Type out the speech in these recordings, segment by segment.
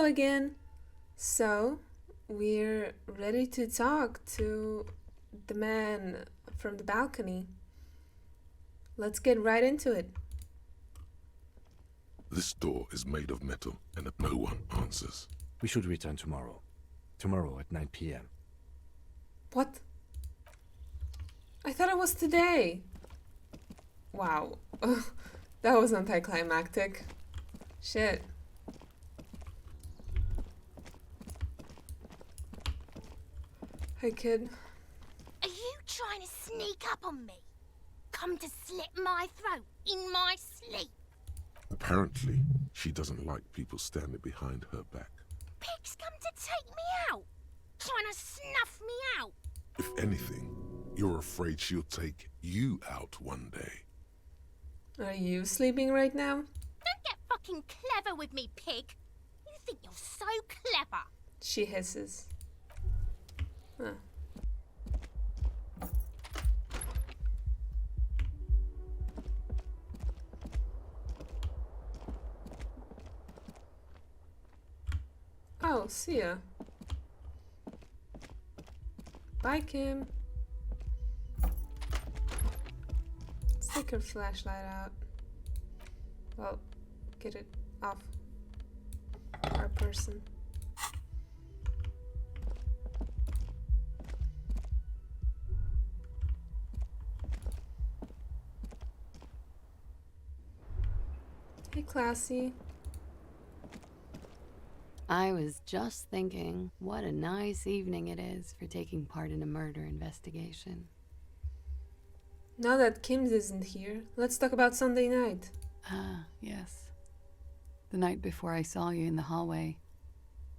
Hello again. So, we're ready to talk to the man from the balcony. Let's get right into it. This door is made of metal, and no one answers. We should return tomorrow. Tomorrow at 9 p.m. What? I thought it was today. Wow. That was anticlimactic. Shit. Hey, kid. Are you trying to sneak up on me? Come to slit my throat in my sleep? Apparently, she doesn't like people standing behind her back. Pig's come to take me out, trying to snuff me out. If anything, you're afraid she'll take you out one day. Are you sleeping right now? Don't get fucking clever with me, pig. You think you're so clever. She hisses. Huh. Oh, see ya. Bye, Kim. Let's take her flashlight out. Well, get it off our person. Hey, Classy. I was just thinking, what a nice evening it is for taking part in a murder investigation. Now that Kim's isn't here, let's talk about Sunday night. Ah, yes. The night before I saw you in the hallway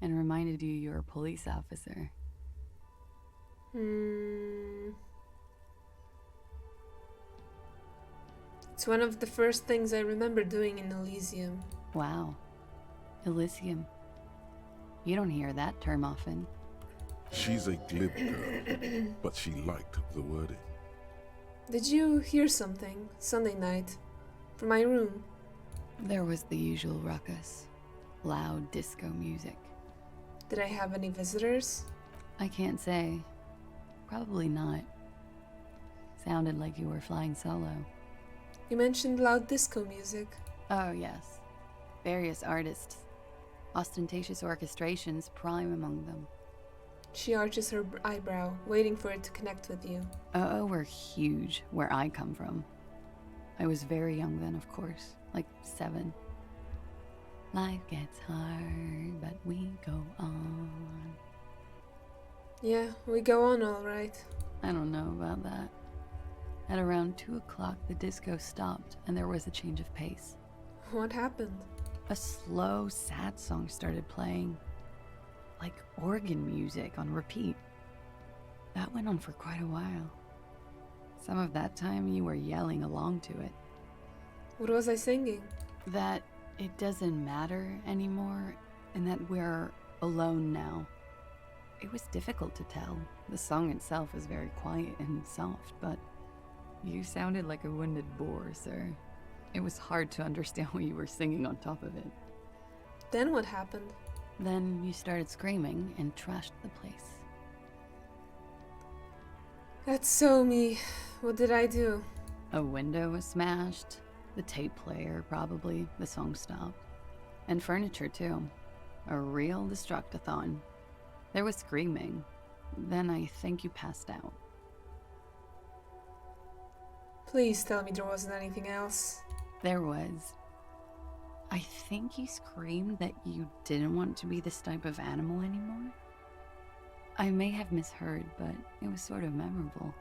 and reminded you you're a police officer. It's one of the first things I remember doing in Elysium. Wow. Elysium. You don't hear that term often. She's a glib girl, but she liked the wording. Did you hear something Sunday night from my room? There was the usual ruckus. Loud disco music. Did I have any visitors? I can't say. Probably not. Sounded like you were flying solo. You mentioned loud disco music. Oh, yes. Various artists. Ostentatious orchestrations prime among them. She arches her eyebrow, waiting for it to connect with you. Oh, were huge where I come from. I was very young then, of course, like 7. Life gets hard, but we go on. Yeah, we go on all right. I don't know about that. At around 2 o'clock, the disco stopped and there was a change of pace. What happened? A slow, sad song started playing, like organ music on repeat. That went on for quite a while. Some of that time you were yelling along to it. What was I singing? That it doesn't matter anymore and that we're alone now. It was difficult to tell. The song itself is very quiet and soft, but you sounded like a wounded boar, sir. It was hard to understand what you were singing on top of it. Then what happened? Then you started screaming and trashed the place. That's so me. What did I do? A window was smashed. The tape player, probably. The song stopped. And furniture, too. A real destructathon. There was screaming. Then I think you passed out. Please tell me there wasn't anything else. There was. I think you screamed that you didn't want to be this type of animal anymore. I may have misheard, but it was sort of memorable.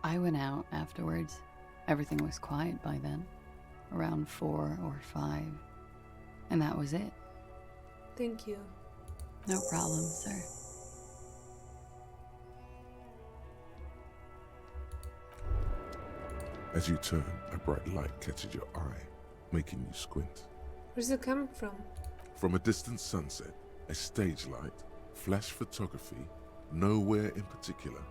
I went out afterwards. Everything was quiet by then. Around 4 or 5. And that was it. Thank you. No problem, sir. As you turn, a bright light catches your eye, making you squint. Where's it coming from? From a distant sunset, a stage light, flash photography, nowhere in particular.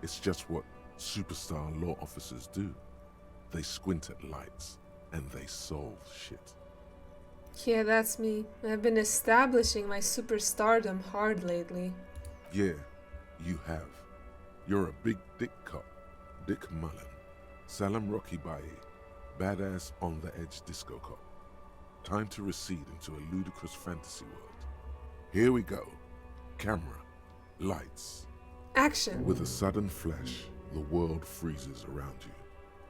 It's just what superstar law officers do. They squint at lights, and they solve shit. Yeah, that's me. I've been establishing my superstardom hard lately. Yeah, you have. You're a big dick cop, Dick Mullen. Salam Rocky Baye, badass on the edge disco cop. Time to recede into a ludicrous fantasy world. Here we go. Camera, lights. Action! With a sudden flash, the world freezes around you,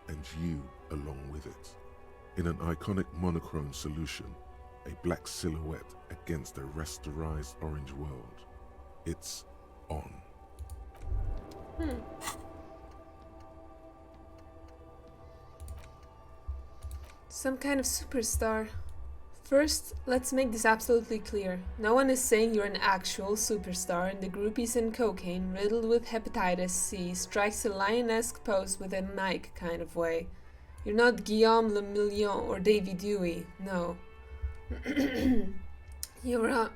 and you along with it. In an iconic monochrome solution, a black silhouette against a rasterized orange world. It's on. Some kind of superstar. First, let's make this absolutely clear. No one is saying you're an actual superstar and the groupies and cocaine riddled with hepatitis C strikes a lion-esque pose with a mic kind of way. You're not Guillaume Le Million or Davy Dewey, no. You're a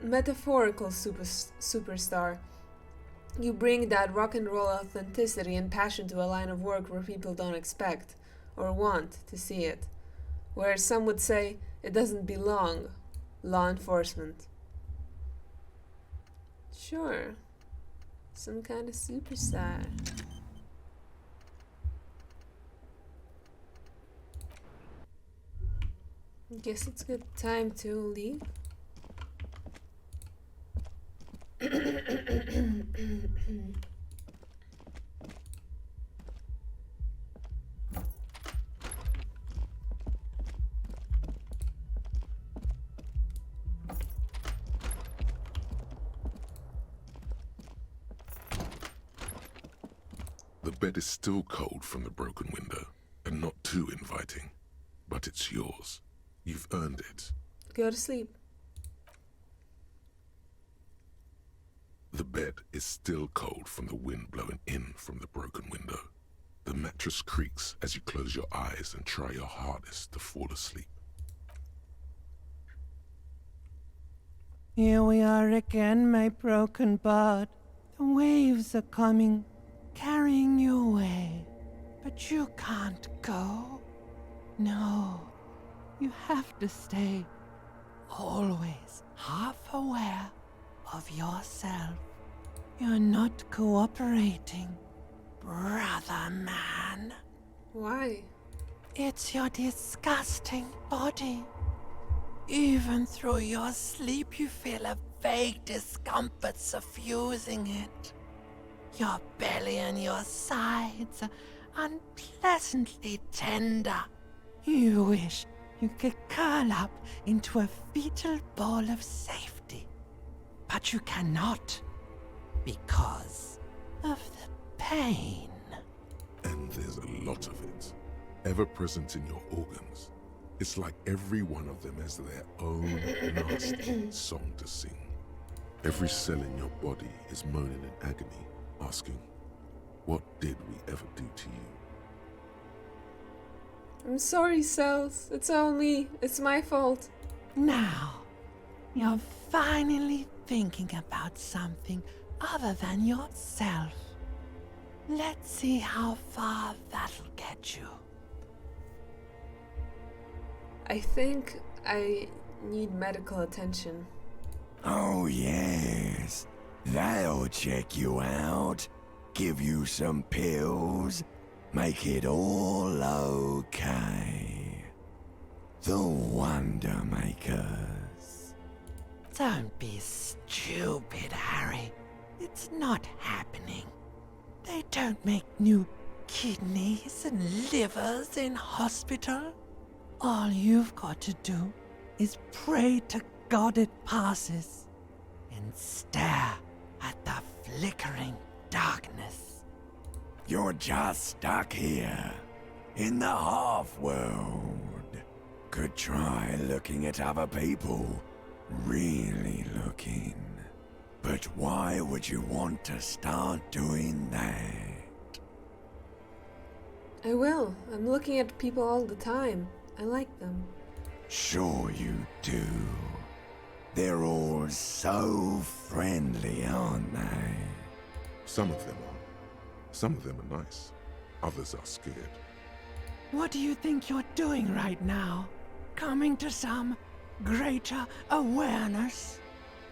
metaphorical superstar. You bring that rock and roll authenticity and passion to a line of work where people don't expect or want to see it. Where some would say it doesn't belong. Law enforcement. Sure. Some kind of superstar. Guess it's good time to leave. The bed is still cold from the broken window, and not too inviting. But it's yours. You've earned it. Go to sleep. The bed is still cold from the wind blowing in from the broken window. The mattress creaks as you close your eyes and try your hardest to fall asleep. Here we are again, my broken bud. The waves are coming, carrying you away. But you can't go. No, you have to stay. Always half aware of yourself. You're not cooperating, brother man. Why? It's your disgusting body. Even through your sleep, you feel a vague discomfort suffusing it. Your belly and your sides are unpleasantly tender. You wish you could curl up into a fetal ball of safety. But you cannot, because of the pain. And there's a lot of it, ever present in your organs. It's like every one of them has their own nasty song to sing. Every cell in your body is moaning in agony, asking, what did we ever do to you? I'm sorry, cells. It's all me. It's my fault. Now, you're finally thinking about something other than yourself. Let's see how far that'll get you. I think I need medical attention. Oh, yes. They'll check you out, give you some pills, make it all okay. The Wonder Makers. Don't be stupid, Harry. It's not happening. They don't make new kidneys and livers in hospital. All you've got to do is pray to God it passes and stare at the flickering darkness. You're just stuck here, in the half-world. Could try looking at other people, really looking. But why would you want to start doing that? I will. I'm looking at people all the time. I like them. Sure you do. They're all so friendly, aren't they? Some of them are. Some of them are nice. Others are scared. What do you think you're doing right now? Coming to some greater awareness?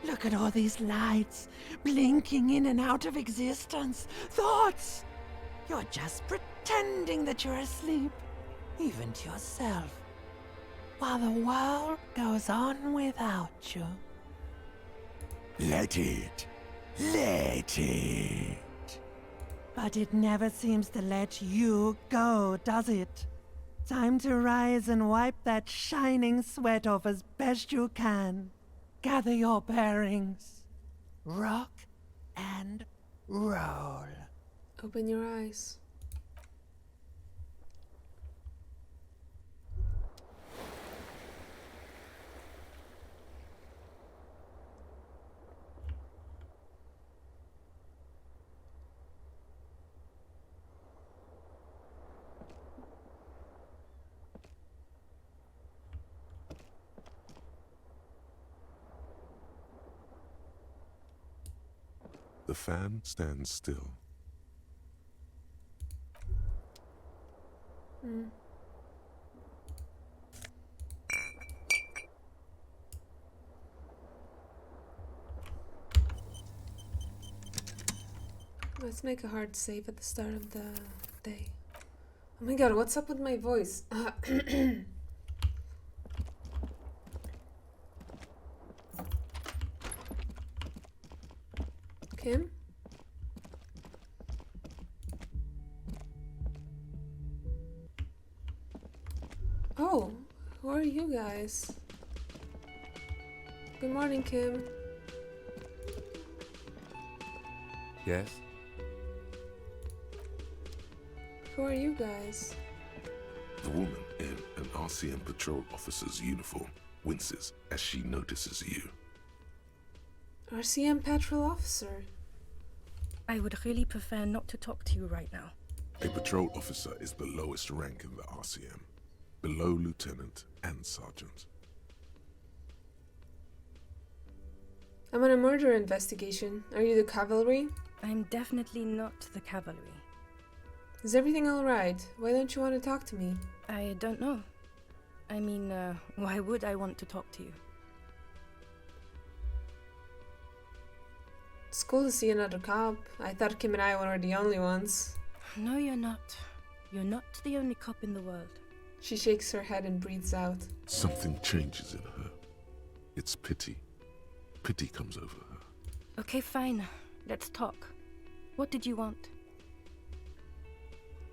Look at all these lights, blinking in and out of existence. Thoughts! You're just pretending that you're asleep, even to yourself, while the world goes on without you. Let it. Let it. But it never seems to let you go, does it? Time to rise and wipe that shining sweat off as best you can. Gather your bearings. Rock and roll. Open your eyes. The fan stands still. Let's make a hard save at the start of the day. Oh my god, what's up with my voice? Kim? Oh, who are you guys? Good morning, Kim. Yes? Who are you guys? The woman in an RCM patrol officer's uniform winces as she notices you. RCM patrol officer. I would really prefer not to talk to you right now. A patrol officer is the lowest rank in the RCM, below lieutenant and sergeant. I'm on a murder investigation. Are you the cavalry? I'm definitely not the cavalry. Is everything alright? Why don't you want to talk to me? I don't know. I mean, why would I want to talk to you? It's cool to see another cop. I thought Kim and I were the only ones. No, you're not. You're not the only cop in the world. She shakes her head and breathes out. Something changes in her. It's pity. Pity comes over her. Okay, fine. Let's talk. What did you want?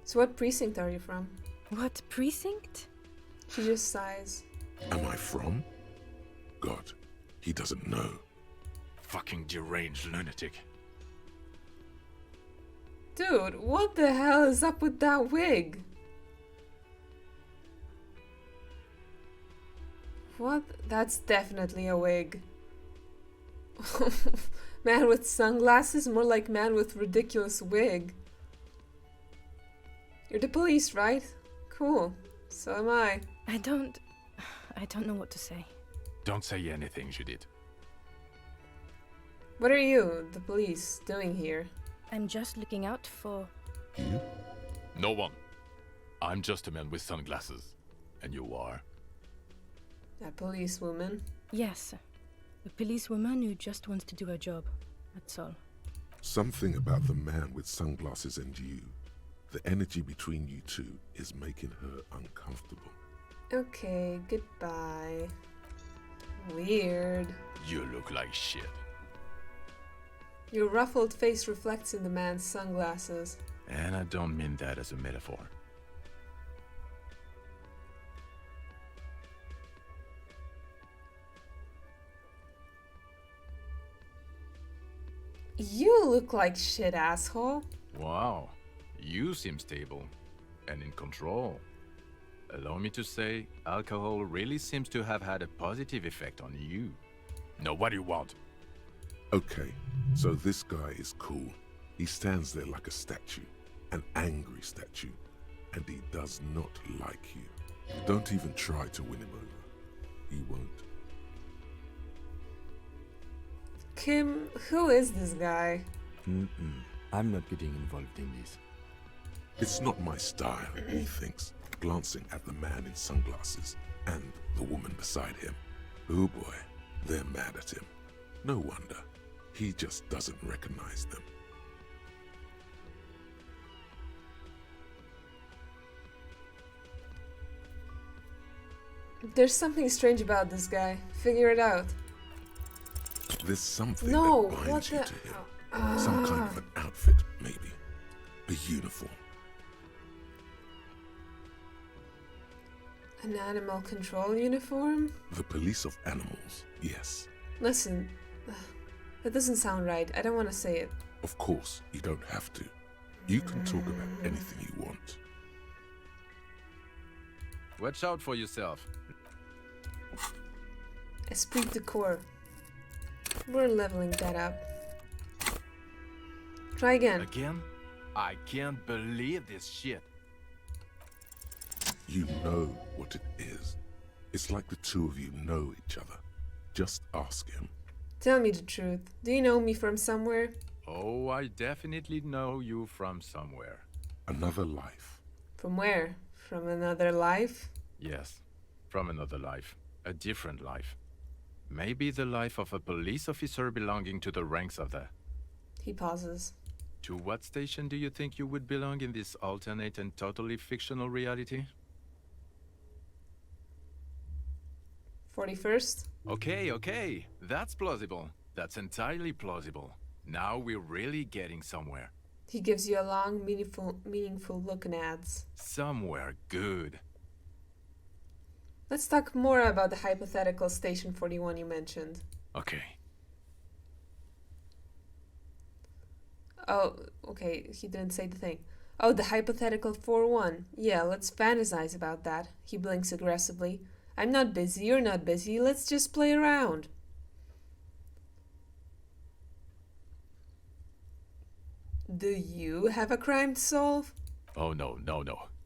So what precinct are you from? What precinct? She just sighs. Am I from? God, he doesn't know. Fucking deranged lunatic. Dude, what the hell is up with that wig? What? That's definitely a wig. Man with sunglasses? More like man with ridiculous wig. You're the police, right? Cool. So am I. I don't know what to say. Don't say anything, Judith. What are you, the police, doing here? I'm just looking out for... You? No one. I'm just a man with sunglasses. And you are? That policewoman. Yes. A policewoman who just wants to do her job. That's all. Something about the man with sunglasses and you, the energy between you two is making her uncomfortable. Okay, goodbye. Weird. You look like shit. Your ruffled face reflects in the man's sunglasses. And I don't mean that as a metaphor. You look like shit, asshole. Wow. You seem stable. And in control. Allow me to say, alcohol really seems to have had a positive effect on you. Now what do you want? Okay, so this guy is cool. He stands there like a statue, an angry statue, and he does not like you. Don't even try to win him over. He won't. Kim, who is this guy? I'm not getting involved in this. It's not my style, he thinks. glancing at the man in sunglasses and the woman beside him. Oh boy, they're mad at him. No wonder. He just doesn't recognize them. There's something strange about this guy. Figure it out. There's something No, that what binds you the... to him. Some kind of an outfit, maybe. A uniform. An animal control uniform? The police of animals, yes. Listen, that doesn't sound right. I don't want to say it. Of course, you don't have to. You can talk about anything you want. Watch out for yourself. Esprit de corps. We're leveling that up. Try again. Again? I can't believe this shit. You know what it is. It's like the two of you know each other. Just ask him. Tell me the truth. Do you know me from somewhere? Oh, I definitely know you from somewhere. Another life. From where? From another life? Yes, from another life. A different life. Maybe the life of a police officer belonging to the ranks of the... He pauses. To what station do you think you would belong in this alternate and totally fictional reality? 41st? Okay, that's plausible. That's entirely plausible. Now we're really getting somewhere. He gives you a long, meaningful look and adds. Somewhere good. Let's talk more about the hypothetical Station 41 you mentioned. Okay. Oh, okay, he didn't say the thing. Oh, the hypothetical 4-1. Yeah, let's fantasize about that. He blinks aggressively. I'm not busy, you're not busy, let's just play around. Do you have a crime to solve? Oh, no.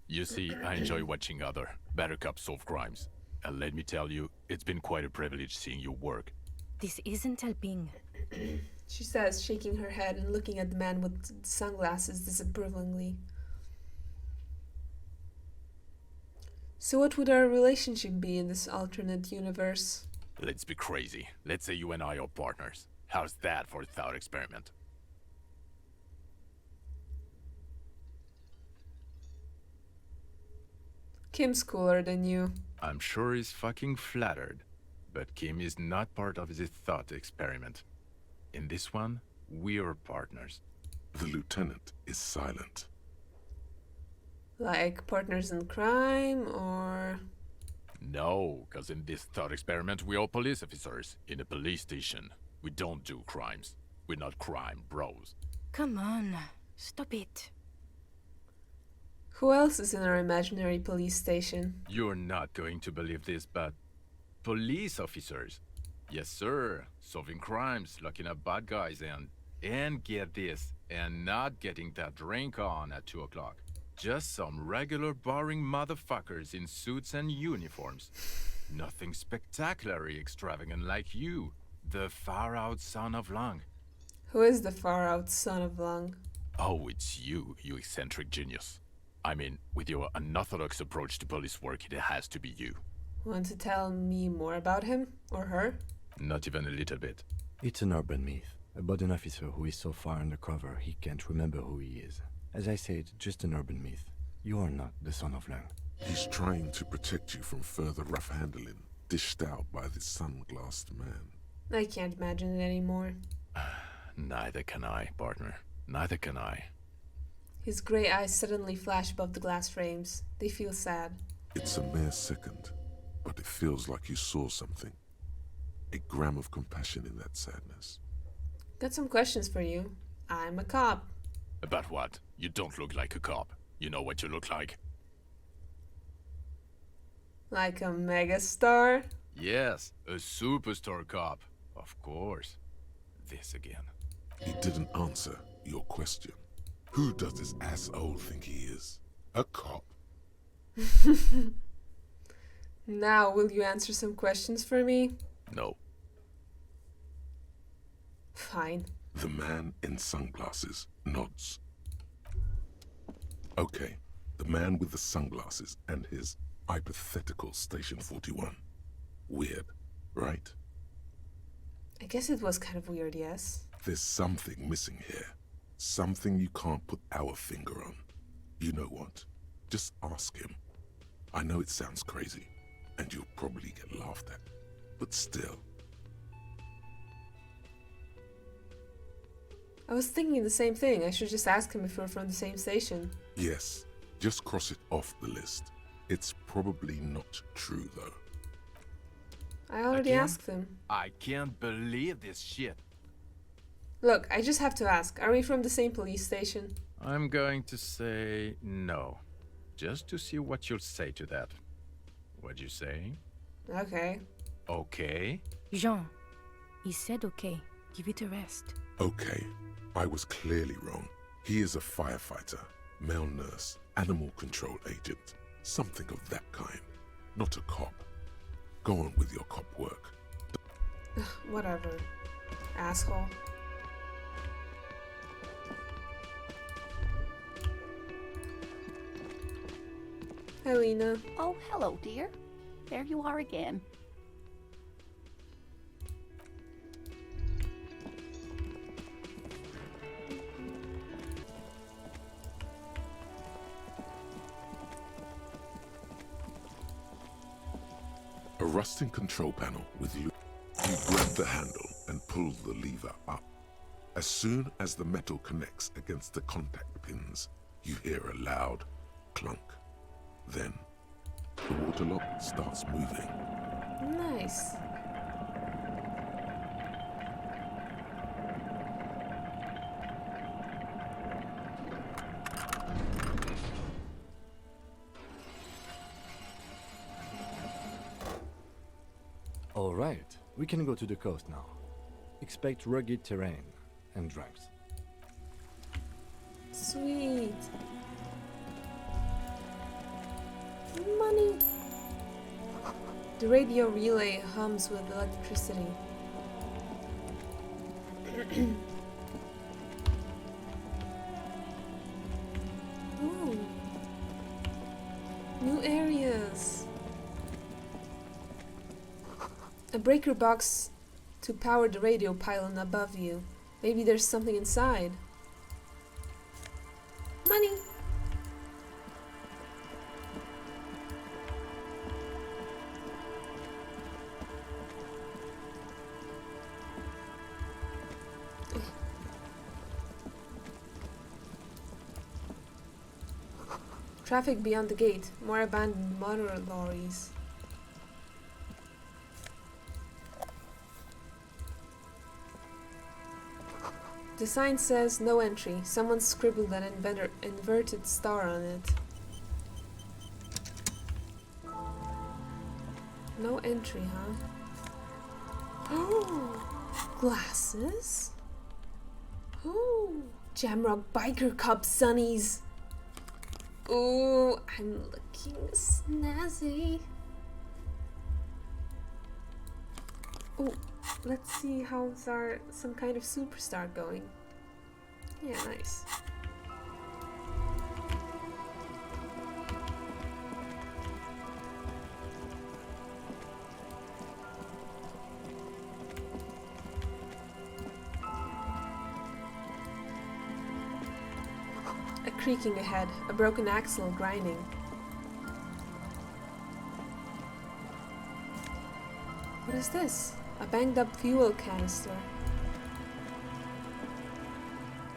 You see, I enjoy watching other better cops solve crimes. And let me tell you, it's been quite a privilege seeing you work. This isn't helping. She says, shaking her head and looking at the man with sunglasses disapprovingly. So what would our relationship be in this alternate universe? Let's be crazy. Let's say you and I are partners. How's that for a thought experiment? Kim's cooler than you. I'm sure he's fucking flattered. But Kim is not part of this thought experiment. In this one, we're partners. The lieutenant is silent. Like partners in crime, or... No, because in this thought experiment, we're all police officers in a police station. We don't do crimes. We're not crime bros. Come on, stop it. Who else is in our imaginary police station? You're not going to believe this, but... police officers. Yes, sir. Solving crimes, locking up bad guys, and get this, and not getting that drink on at 2 o'clock. Just some regular boring motherfuckers in suits and uniforms. Nothing spectacularly extravagant like you, the far-out son of Lung. Who is the far-out son of Lung? Oh, it's you, you eccentric genius. I mean, with your unorthodox approach to police work, it has to be you. Want to tell me more about him? Or her? Not even a little bit. It's an urban myth about an officer who is so far undercover he can't remember who he is. As I said, just an urban myth. You are not the son of Lang. He's trying to protect you from further rough handling, dished out by this sunglassed man. I can't imagine it anymore. Neither can I, partner. Neither can I. His grey eyes suddenly flash above the glass frames. They feel sad. It's a mere second, but it feels like you saw something. A gram of compassion in that sadness. Got some questions for you. I'm a cop. About what? You don't look like a cop. You know what you look like? Like a megastar? Yes, a superstar cop. Of course. This again. He didn't answer your question. Who does this asshole think he is? A cop? Now, will you answer some questions for me? No. Fine. The man in sunglasses nods. Okay, The man with the sunglasses and his hypothetical Station 41. Weird, right? I guess it was kind of weird, yes. There's something missing here. Something you can't put our finger on. You know what? Just ask him. I know it sounds crazy, and you'll probably get laughed at. But still. I was thinking the same thing. I should just ask him if we're from the same station. Yes, just cross it off the list. It's probably not true, though. I already asked him. I can't believe this shit. Look, I just have to ask. Are we from the same police station? I'm going to say no. Just to see what you'll say to that. What'd you say? Okay. Okay? Jean, he said okay. Give it a rest. Okay, I was clearly wrong. He is a firefighter, male nurse, animal control agent, something of that kind. Not a cop. Go on with your cop work. Whatever. Asshole. Hi, Lena. Oh, hello, dear. There you are again. A rusting control panel with you. You grab the handle and pull the lever up. As soon as the metal connects against the contact pins, you hear a loud clunk. Then, the waterlock starts moving. Nice. All right, we can go to the coast now. Expect rugged terrain and drunks. Sweet. Money. The radio relay hums with electricity. Ooh. New areas. A breaker box to power the radio pylon above you. Maybe there's something inside. Money. Traffic beyond the gate. More abandoned motor lorries. The sign says no entry. Someone scribbled an inverted star on it. No entry, huh? Oh, glasses? Oh, Jamrock Biker Cup sunnies. Ooh, I'm looking snazzy. Oh, let's see how's our some kind of superstar going. Yeah, nice. A creaking ahead, a broken axle grinding. What is this? A banged up fuel canister.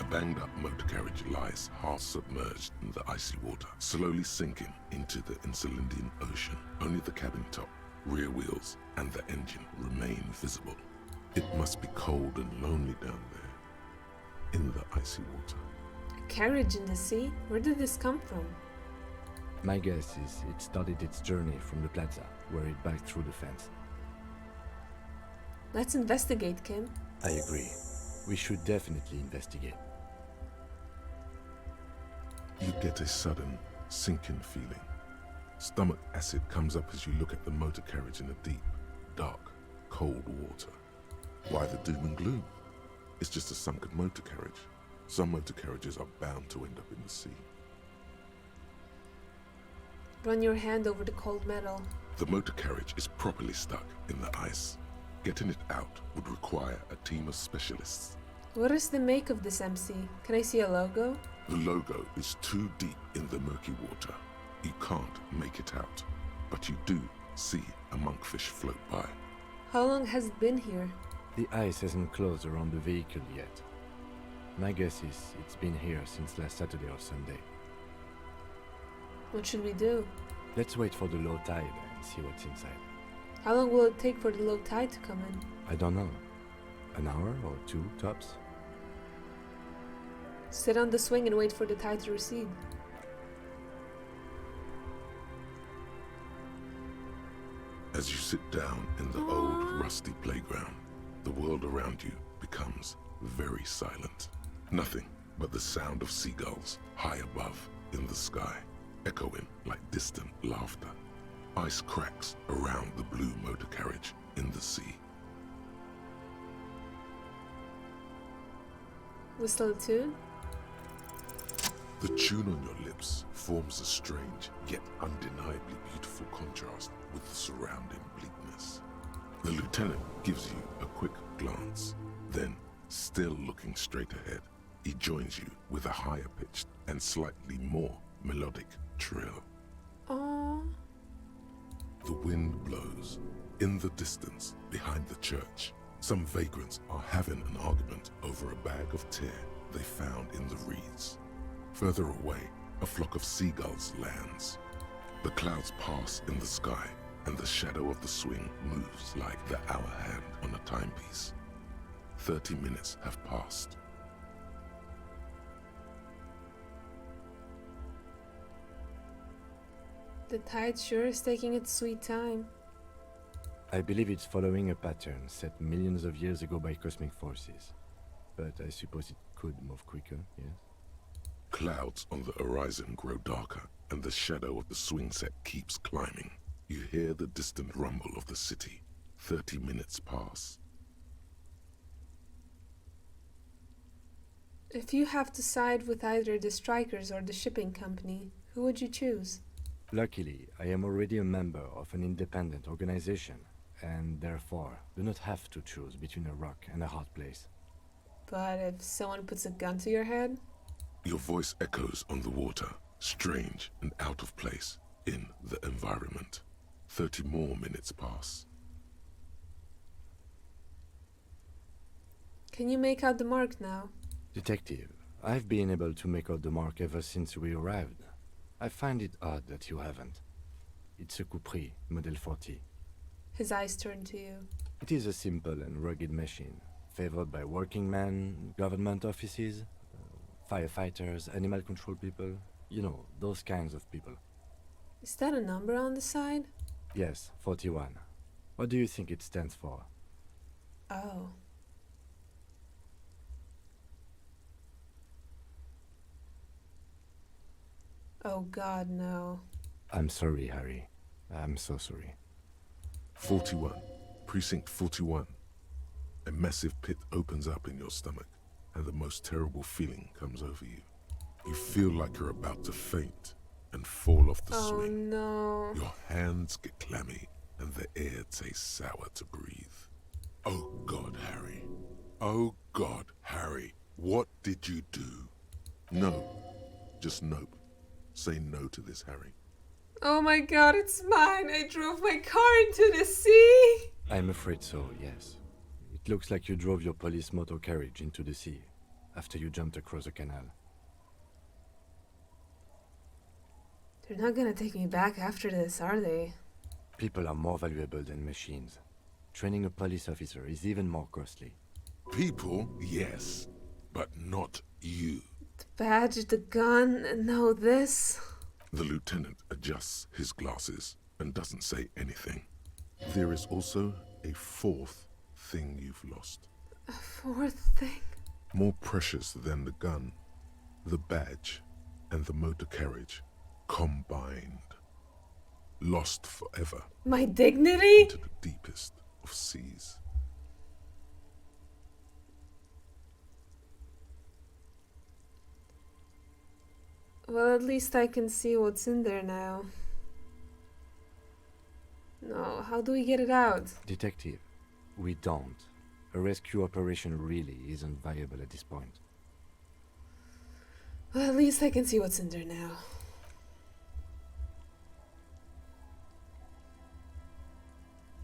A banged up motor carriage lies half submerged in the icy water, slowly sinking into the Insulindian Ocean. Only the cabin top, rear wheels, and the engine remain visible. It must be cold and lonely down there, in the icy water. A carriage in the sea? Where did this come from? My guess is it started its journey from the plaza, where it backed through the fence. Let's investigate, Kim. I agree. We should definitely investigate. You get a sudden, sinking feeling. Stomach acid comes up as you look at the motor carriage in the deep, dark, cold water. Why the doom and gloom? It's just a sunken motor carriage. Some motor carriages are bound to end up in the sea. Run your hand over the cold metal. The motor carriage is properly stuck in the ice. Getting it out would require a team of specialists. What is the make of this MC? Can I see a logo? The logo is too deep in the murky water. You can't make it out, but you do see a monkfish float by. How long has it been here? The ice hasn't closed around the vehicle yet. My guess is it's been here since last Saturday or Sunday. What should we do? Let's wait for the low tide and see what's inside. How long will it take for the low tide to come in? I don't know. An hour or two, tops? Sit on the swing and wait for the tide to recede. As you sit down in the old rusty playground, the world around you becomes very silent. Nothing but the sound of seagulls high above in the sky, echoing like distant laughter. Ice cracks around the blue motor carriage in the sea. Whistle a tune? The tune on your lips forms a strange yet undeniably beautiful contrast with the surrounding bleakness. The lieutenant gives you a quick glance, then, still looking straight ahead, he joins you with a higher pitched and slightly more melodic trill. Aww. The wind blows. In the distance, behind the church, some vagrants are having an argument over a bag of tear they found in the reeds. Further away, a flock of seagulls lands. The clouds pass in the sky, and the shadow of the swing moves like the hour hand on a timepiece. 30 minutes have passed. The tide sure is taking its sweet time. I believe it's following a pattern set millions of years ago by cosmic forces. But I suppose it could move quicker, yes? Clouds on the horizon grow darker, and the shadow of the swing set keeps climbing. You hear the distant rumble of the city. 30 minutes pass. If you have to side with either the strikers or the shipping company, who would you choose? Luckily, I am already a member of an independent organization, and therefore do not have to choose between a rock and a hard place. But if someone puts a gun to your head? Your voice echoes on the water, strange and out of place in the environment. 30 more minutes pass. Can you make out the mark now? Detective, I've been able to make out the mark ever since we arrived. I find it odd that you haven't. It's a Coupri, Model 40. His eyes turn to you. It is a simple and rugged machine, favored by working men, government offices, firefighters, animal control people. You know, those kinds of people. Is that a number on the side? Yes, 41. What do you think it stands for? Oh. Oh God, no. I'm sorry, Harry. I'm so sorry. 41. Precinct 41. A massive pit opens up in your stomach, and the most terrible feeling comes over you. You feel like you're about to faint and fall off the swing. Oh no. Your hands get clammy, and the air tastes sour to breathe. Oh God, Harry. Oh God, Harry. What did you do? No. Just nope. Say no to this, Harry. Oh my God, it's mine. I drove my car into the sea. I'm afraid so, yes. It looks like you drove your police motor carriage into the sea after you jumped across a canal. They're not gonna take me back after this, are they? People are more valuable than machines. Training a police officer is even more costly. People, yes, but not you. The badge, the gun, and now this. The lieutenant adjusts his glasses and doesn't say anything. There is also a fourth thing you've lost. A fourth thing? More precious than the gun, the badge, and the motor carriage combined. Lost forever. My dignity? Into the deepest of seas. Well, at least I can see what's in there now. No, how do we get it out? Detective, we don't. A rescue operation really isn't viable at this point. Well, at least I can see what's in there now.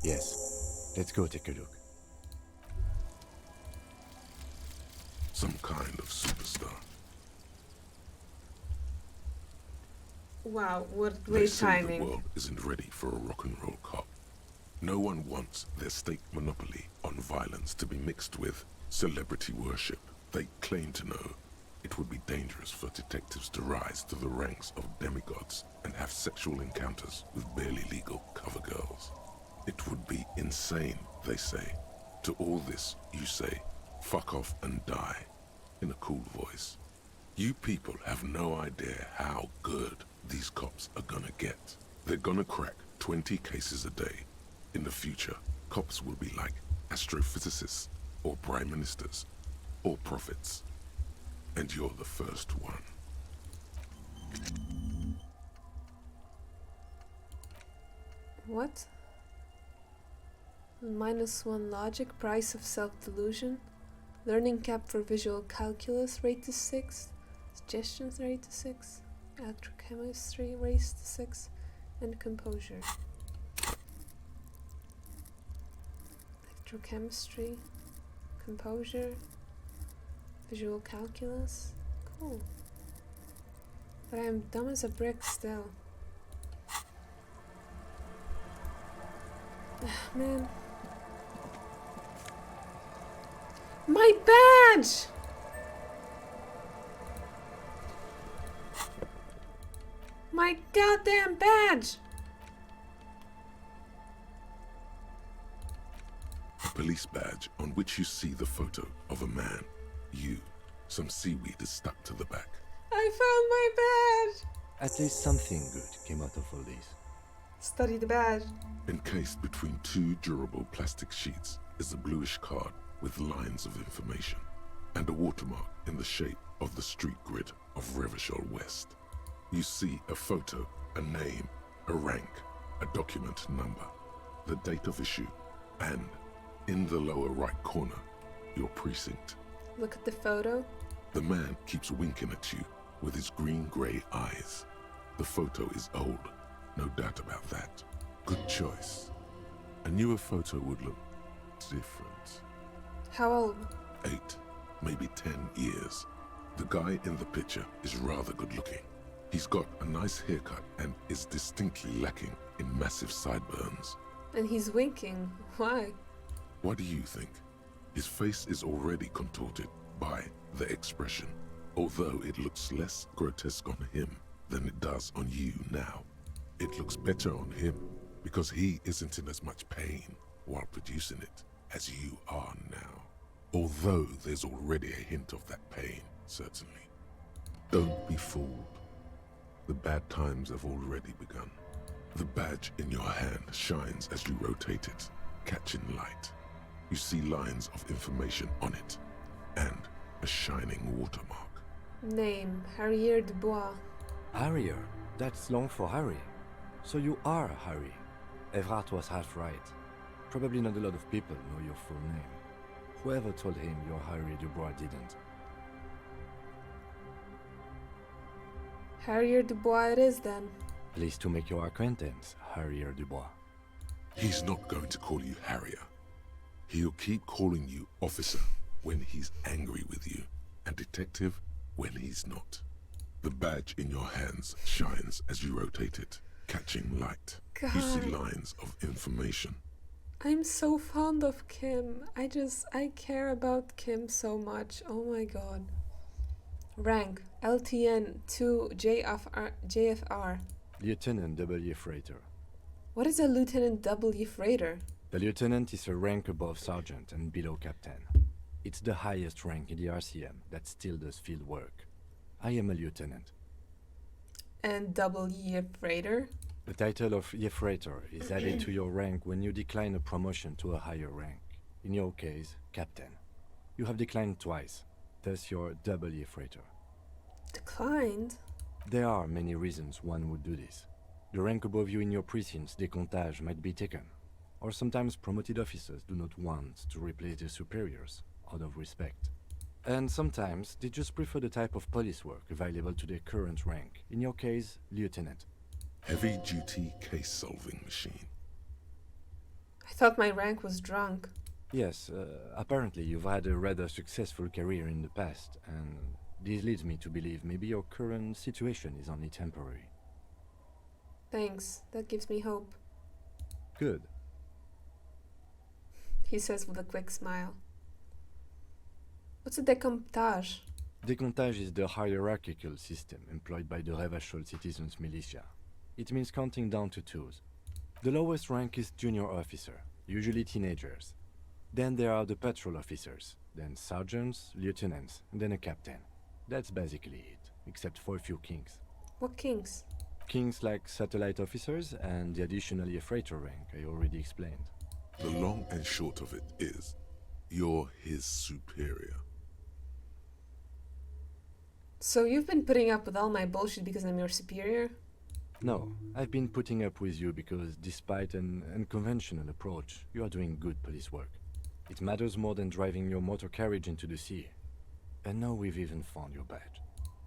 Yes, let's go take a look. Some kind of superstar. Wow, what They great say timing. the world isn't ready for a rock and roll cop. No one wants their state monopoly on violence to be mixed with celebrity worship. They claim to know it would be dangerous for detectives to rise to the ranks of demigods and have sexual encounters with barely legal cover girls. It would be insane, they say. To all this, you say, fuck off and die, in a cool voice. You people have no idea how good these cops are gonna get. They're gonna crack 20 cases a day. In the future, cops will be like astrophysicists, or prime ministers, or prophets. And you're the first one. What? -1 logic, price of self-delusion. Learning cap for visual calculus, rate to 6. Suggestions, rate to 6. Electrochemistry, raise to 6. And composure. Electrochemistry, composure, visual calculus. Cool. But I'm dumb as a brick still. Man. My badge! My goddamn badge! A police badge on which you see the photo of a man. You. Some seaweed is stuck to the back. I found my badge! At least something good came out of all this. Study the badge. Encased between two durable plastic sheets is a bluish card with lines of information and a watermark in the shape of the street grid of Revachol West. You see a photo, a name, a rank, a document number, the date of issue, and in the lower right corner, your precinct. Look at the photo. The man keeps winking at you with his green-grey eyes. The photo is old, no doubt about that. Good choice. A newer photo would look different. How old? 8, maybe 10 years. The guy in the picture is rather good looking. He's got a nice haircut and is distinctly lacking in massive sideburns. And he's winking. Why? What do you think? His face is already contorted by the expression, although it looks less grotesque on him than it does on you now. It looks better on him because he isn't in as much pain while producing it as you are now. Although there's already a hint of that pain, certainly. Don't be fooled. The bad times have already begun. The badge in your hand shines as you rotate it, catching light. You see lines of information on it, and a shining watermark. Name, Harrier Dubois. Harrier? That's long for Harry. So you are Harry. Evrard was half right. Probably not a lot of people know your full name. Whoever told him you're Harry Dubois didn't. Harrier Dubois it is then. Pleased to make your acquaintance, Harrier Dubois. He's not going to call you Harrier. He'll keep calling you officer when he's angry with you, and detective when he's not. The badge in your hands shines as you rotate it, catching light. God. You see lines of information. I'm so fond of Kim. I care about Kim so much. Oh my god. Rank, LTN 2 JFR. Lieutenant W. Freighter. What is a Lieutenant W. Freighter? The lieutenant is a rank above sergeant and below captain. It's the highest rank in the RCM that still does field work. I am a lieutenant. And W. Freighter? The title of Freighter is added to your rank when you decline a promotion to a higher rank. In your case, captain. You have declined twice, thus you're W. Freighter. Declined? There are many reasons one would do this. The rank above you in your precinct's décomptage might be taken, or sometimes promoted officers do not want to replace their superiors out of respect. And sometimes they just prefer the type of police work available to their current rank, in your case, lieutenant. Heavy-duty case-solving machine. I thought my rank was drunk. Yes, apparently you've had a rather successful career in the past, and this leads me to believe maybe your current situation is only temporary. Thanks, that gives me hope, Good. he says with a quick smile. What's a décomptage? Décomptage is the hierarchical system employed by the Revachol citizens militia. It means counting down to twos. The lowest rank is junior officer, usually teenagers. Then there are the patrol officers, then sergeants, lieutenants, and then a captain. That's basically it, except for a few kings. What kings? Kings like satellite officers and the additionally a freighter rank I already explained. The long and short of it is, you're his superior. So you've been putting up with all my bullshit because I'm your superior? No, I've been putting up with you because despite an unconventional approach, you are doing good police work. It matters more than driving your motor carriage into the sea. And now we've even found your badge.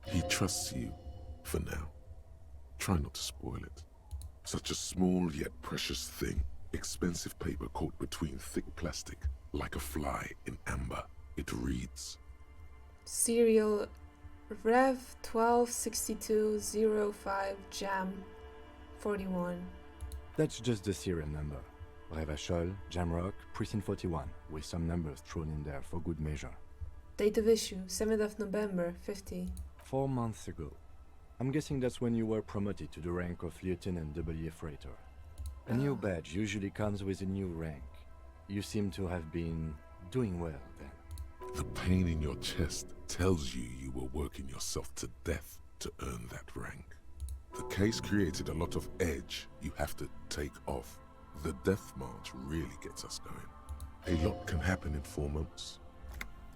He trusts you, for now. Try not to spoil it. Such a small yet precious thing. Expensive paper caught between thick plastic, like a fly in amber. It reads... Serial Rev 126205 Jam 41. That's just the serial number. Revachol, Jamrock, Precinct 41, with some numbers thrown in there for good measure. Date of issue 7th of November 50. 4 months ago. I'm guessing that's when you were promoted to the rank of Lieutenant W. Freighter. A new badge usually comes with a new rank. You seem to have been doing well then. The pain in your chest tells you you were working yourself to death to earn that rank. The case created a lot of edge you have to take off. The death march really gets us going. A lot can happen in 4 months,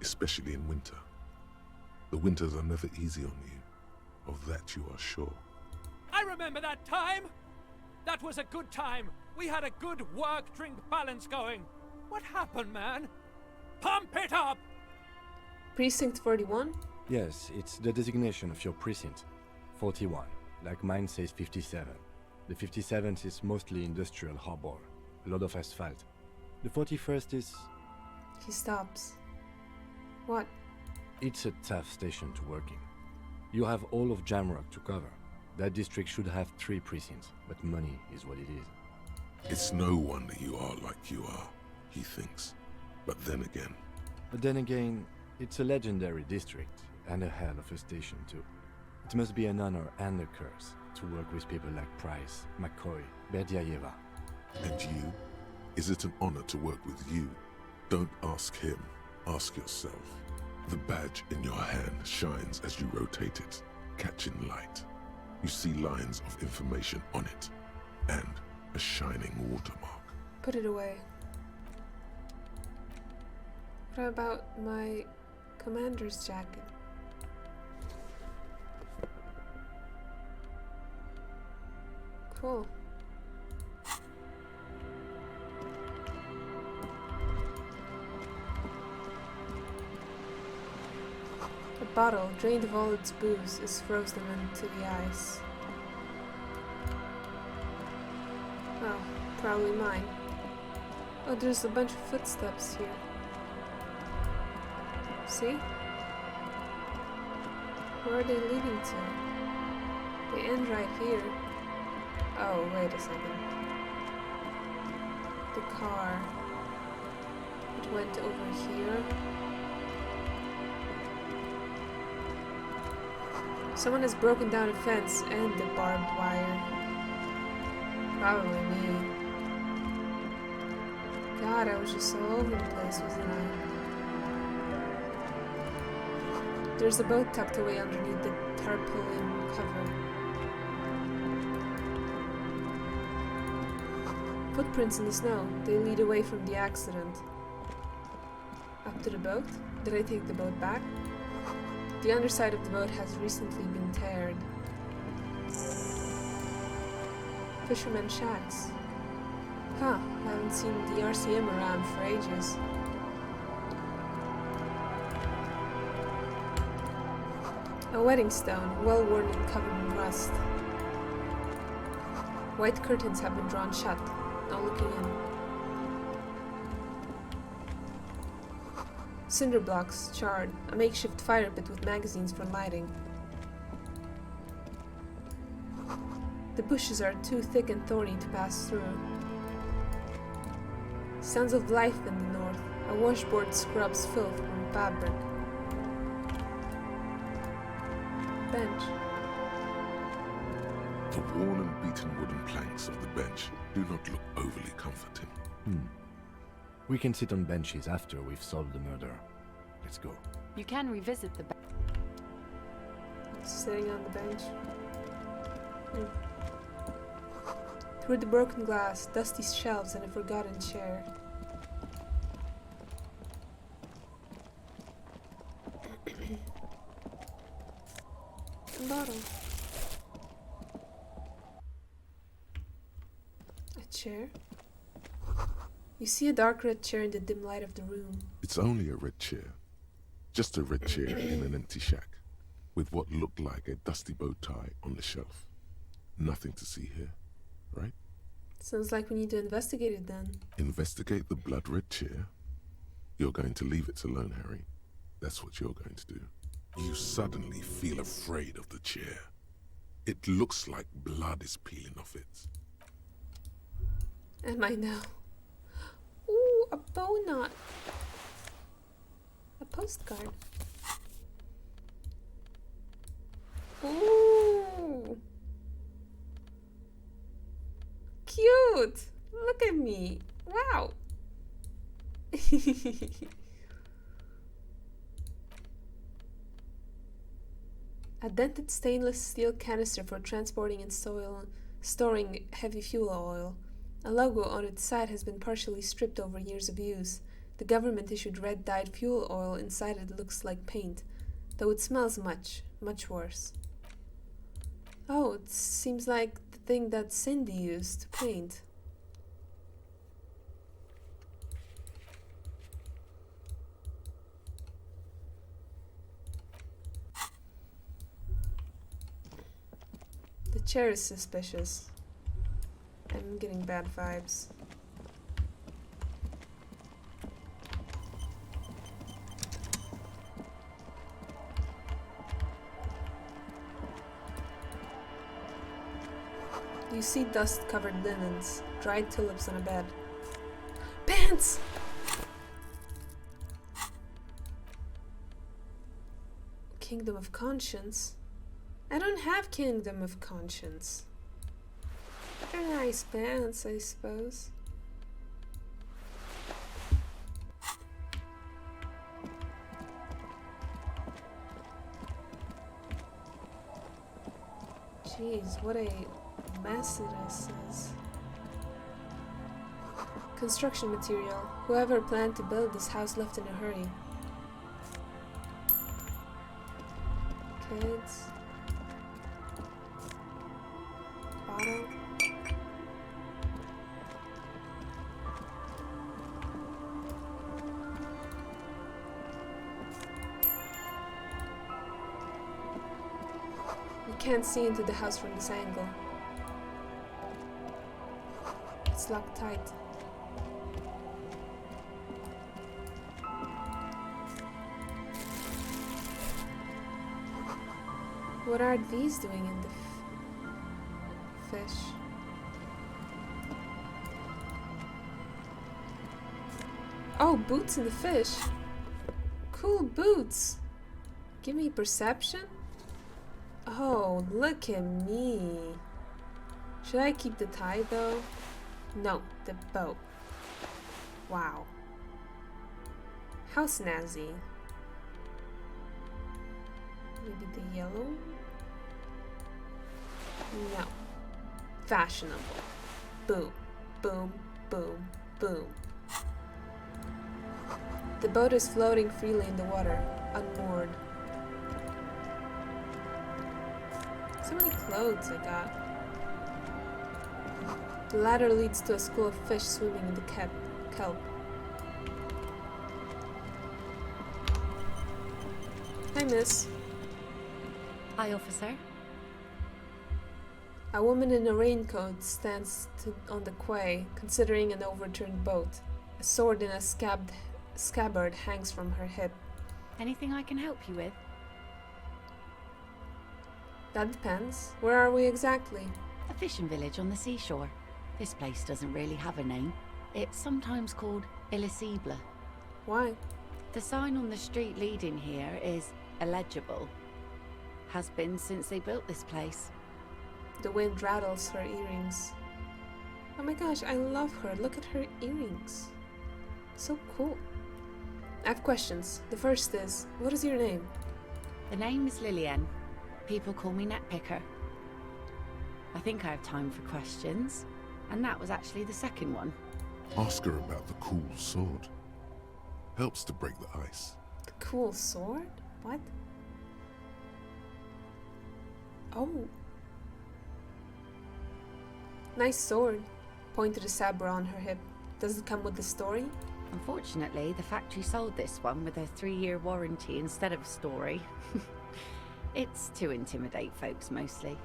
especially in winter. The winters are never easy on you, of that you are sure. I remember that time! That was a good time. We had a good work-drink balance going. What happened, man? Pump it up! Precinct 41? Yes, it's the designation of your precinct. 41, like mine says 57. The 57th is mostly industrial harbor, a lot of asphalt. The 41st is... He stops. What? It's a tough station to work in. You have all of Jamrock to cover. That district should have 3 precincts, but money is what it is. It's no wonder you are like you are, he thinks. But then again, it's a legendary district, and a hell of a station too. It must be an honor and a curse to work with people like Price, McCoy, Berdiaeva. And you? Is it an honor to work with you? Don't ask him, ask yourself. The badge in your hand shines as you rotate it, catching light. You see lines of information on it, and a shining watermark. Put it away. What about my commander's jacket? Cool. The bottle, drained of all its booze, is frozen into the ice. Oh, probably mine. Oh, there's a bunch of footsteps here. See? Where are they leading to? They end right here. Oh, wait a second. The car. It went over here. Someone has broken down a fence and the barbed wire. Probably me. God, I was just all over the place, wasn't I? There's a boat tucked away underneath the tarpaulin cover. Footprints in the snow. They lead away from the accident. Up to the boat? Did I take the boat back? The underside of the boat has recently been teared. Fishermen shacks. Huh, haven't seen the RCM around for ages. A wedding stone, well worn and covered in rust. White curtains have been drawn shut, no looking in. Cinder blocks, charred, a makeshift fire pit with magazines for lighting. The bushes are too thick and thorny to pass through. Sounds of life in the north. A washboard scrubs filth from fabric. Bench. The worn and beaten wooden planks of the bench do not look overly comforting. We can sit on benches after we've solved the murder. Let's go. You can revisit the Sitting on the bench. Through the broken glass, dusty shelves, and a forgotten chair. A bottle. A chair. You see a dark red chair in the dim light of the room. It's only a red chair. Just a red chair in an empty shack, with what looked like a dusty bow tie on the shelf. Nothing to see here, right? Sounds like we need to investigate it then. Investigate the blood red chair? You're going to leave it alone, Harry. That's what you're going to do. You suddenly feel afraid of the chair. It looks like blood is peeling off it. Am I now? Ooh, a bow knot. A postcard. Ooh. Cute. Look at me. Wow. A dented stainless steel canister for transporting and storing heavy fuel oil. A logo on its side has been partially stripped over years of use. The government issued red-dyed fuel oil inside it looks like paint, though it smells much, much worse. Oh, it seems like the thing that Cindy used to paint. The chair is suspicious. I'm getting bad vibes. You see dust-covered linens, dried tulips on a bed. Pants! Kingdom of Conscience? I don't have Kingdom of Conscience. They're nice pants, I suppose. Jeez, what a mess this is. Construction material. Whoever planned to build this house left in a hurry. Kids. Bottle. You can't see into the house from this angle. It's locked tight. What are these doing in the fish? Oh, boots in the fish. Cool boots. Give me perception. Oh, look at me. Should I keep the tie though? No, the bow. Wow. How snazzy. Maybe the yellow? No. Fashionable. Boom, boom, boom, boom. The boat is floating freely in the water, unmoored. So many clothes I got. The ladder leads to a school of fish swimming in the kelp. Hi, miss. Hi, officer. A woman in a raincoat stands on the quay, considering an overturned boat. A sword in a scabbard hangs from her hip. Anything I can help you with? That depends. Where are we exactly? A fishing village on the seashore. This place doesn't really have a name. It's sometimes called Elysium. Why? The sign on the street leading here is illegible. Has been since they built this place. The wind rattles her earrings. Oh my gosh, I love her. Look at her earrings. So cool. I have questions. The first is, what is your name? The name is Lillian. People call me Netpicker. I think I have time for questions. And that was actually the second one. Ask her about the cool sword. Helps to break the ice. The cool sword? What? Oh. Nice sword. Pointed a sabre on her hip. Does it come with the story? Unfortunately, the factory sold this one with a 3-year warranty instead of a story. It's to intimidate folks mostly.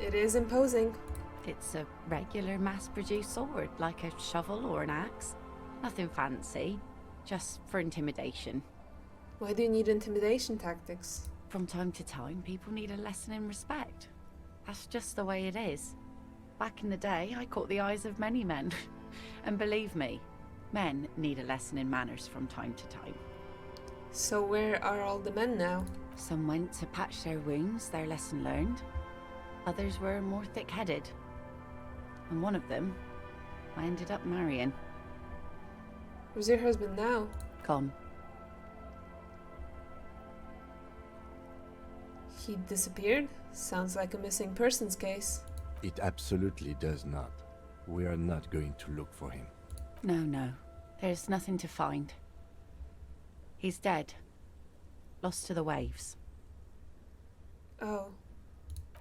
It is imposing. It's a regular mass-produced sword, like a shovel or an axe. Nothing fancy, just for intimidation. Why do you need intimidation tactics? From time to time, people need a lesson in respect. That's just the way it is. Back in the day, I caught the eyes of many men. And believe me, men need a lesson in manners from time to time. So where are all the men now? Some went to patch their wounds, their lesson learned. Others were more thick-headed. And one of them, I ended up marrying. Where's your husband now? Gone. He disappeared? Sounds like a missing persons case. It absolutely does not. We are not going to look for him. No. There's nothing to find. He's dead. Lost to the waves. Oh.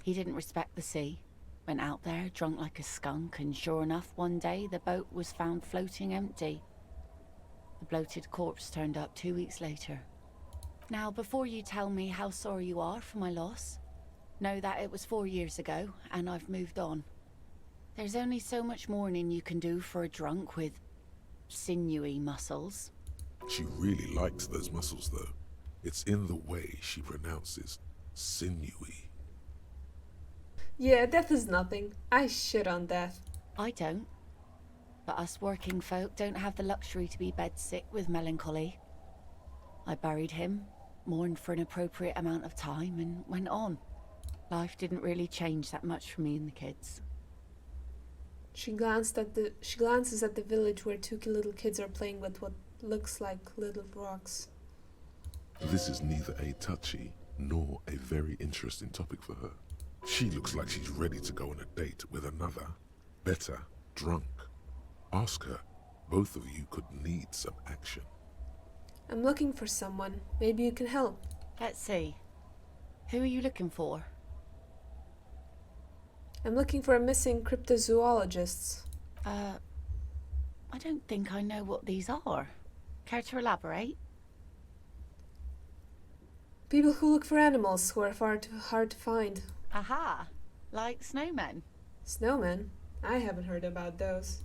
He didn't respect the sea. Went out there, drunk like a skunk, and sure enough, one day the boat was found floating empty. The bloated corpse turned up 2 weeks later. Now, before you tell me how sorry you are for my loss, know that it was 4 years ago, and I've moved on. There's only so much mourning you can do for a drunk with sinewy muscles. She really likes those muscles, though. It's in the way she pronounces sinewy. Yeah, death is nothing. I shit on death. I don't. But us working folk don't have the luxury to be bedsick with melancholy. I buried him, mourned for an appropriate amount of time, and went on. Life didn't really change that much for me and the kids. She glances at the village where 2 little kids are playing with what looks like little rocks. This is neither a touchy nor a very interesting topic for her. She looks like she's ready to go on a date with another, better, drunk. Ask her. Both of you could need some action. I'm looking for someone. Maybe you can help. Let's see. Who are you looking for? I'm looking for a missing cryptozoologist. I don't think I know what these are. Care to elaborate? People who look for animals who are far too hard to find. Aha! Like snowmen. Snowmen? I haven't heard about those.